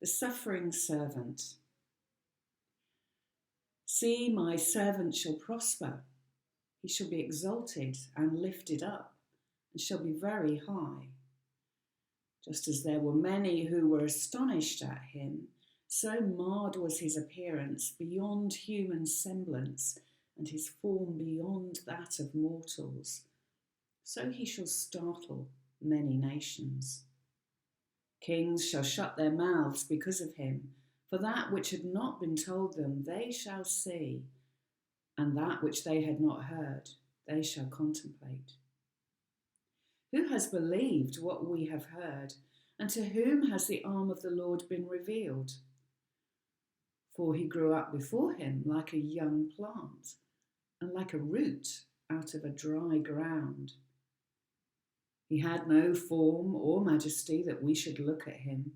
The suffering servant. See, my servant shall prosper. He shall be exalted and lifted up, and shall be very high. Just as there were many who were astonished at him, so marred was his appearance beyond human semblance, and his form beyond that of mortals. So he shall startle many nations. Kings shall shut their mouths because of him, for that which had not been told them they shall see, and that which they had not heard they shall contemplate. Who has believed what we have heard, and to whom has the arm of the Lord been revealed? For he grew up before him like a young plant, and like a root out of a dry ground. He had no form or majesty that we should look at him,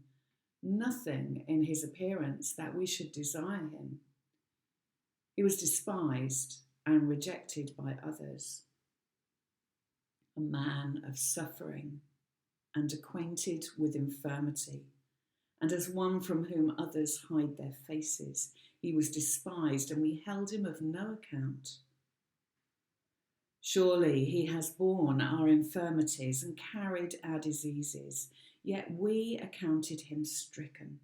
nothing in his appearance that we should desire him. He was despised and rejected by others, a man of suffering and acquainted with infirmity, and as one from whom others hide their faces. He was despised, and we held him of no account. Surely he has borne our infirmities and carried our diseases, yet we accounted him stricken,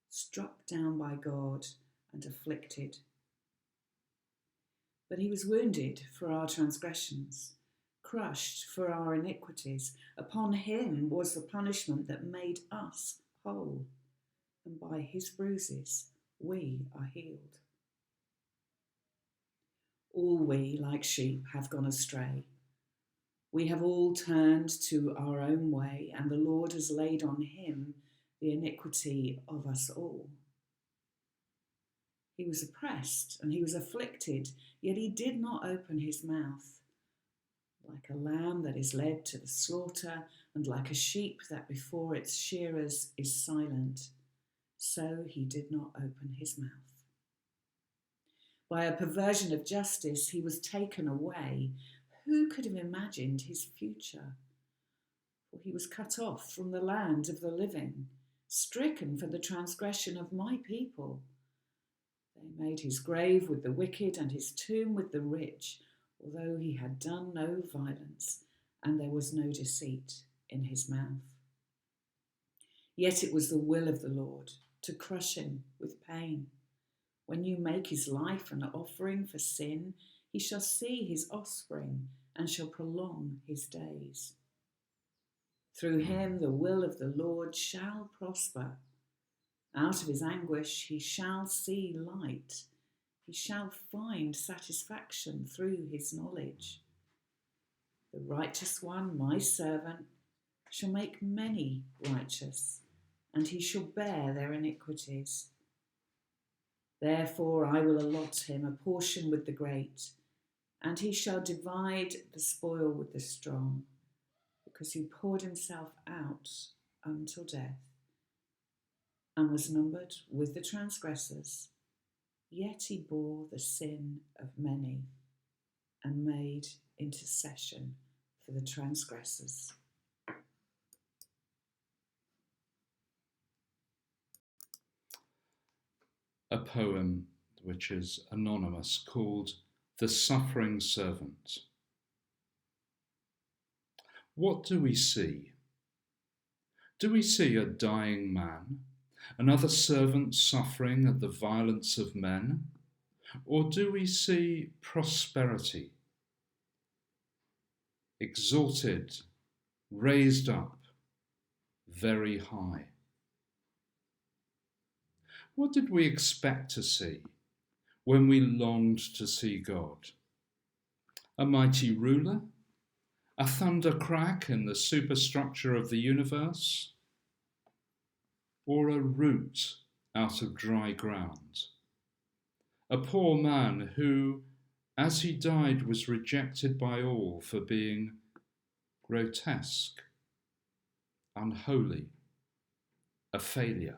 struck down by God, and afflicted. But he was wounded for our transgressions, crushed for our iniquities. Upon him was the punishment that made us whole, and by his bruises we are healed. All we, like sheep, have gone astray. We have all turned to our own way, and the Lord has laid on him the iniquity of us all. He was oppressed and he was afflicted, yet he did not open his mouth. Like a lamb that is led to the slaughter, and like a sheep that before its shearers is silent, so he did not open his mouth. By a perversion of justice he was taken away. Who could have imagined his future? For he was cut off from the land of the living, stricken for the transgression of my people. They made his grave with the wicked and his tomb with the rich, although he had done no violence, and there was no deceit in his mouth. Yet it was the will of the Lord to crush him with pain. When you make his life an offering for sin, he shall see his offspring and shall prolong his days. Through him the will of the Lord shall prosper. Out of his anguish he shall see light. He shall find satisfaction through his knowledge. The righteous one, my servant, shall make many righteous, and he shall bear their iniquities. Therefore I will allot him a portion with the great, and he shall divide the spoil with the strong, because he poured himself out until death, and was numbered with the transgressors. Yet he bore the sin of many, and made intercession for the transgressors. A poem which is anonymous called The Suffering Servant. What do we see? Do we see a dying man, another servant suffering at the violence of men? Or do we see prosperity, exalted, raised up, very high? What did we expect to see when we longed to see God? A mighty ruler? A thunder crack in the superstructure of the universe? Or a root out of dry ground? A poor man who, as he died, was rejected by all for being grotesque, unholy, a failure.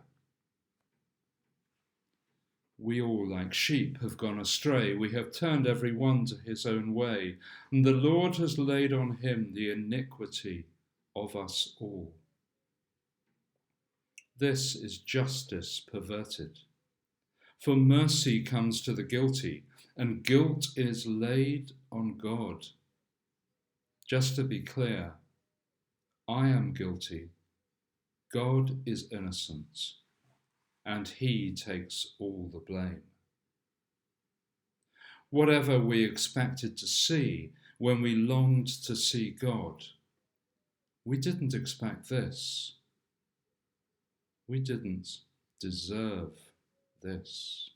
We all, like sheep, have gone astray. We have turned every one to his own way, and the Lord has laid on him the iniquity of us all. this is justice perverted. For mercy comes to the guilty, and guilt is laid on God. Just to be clear, I am guilty, God is innocent, and he takes all the blame. Whatever we expected to see when we longed to see God, we didn't expect this. We didn't deserve this.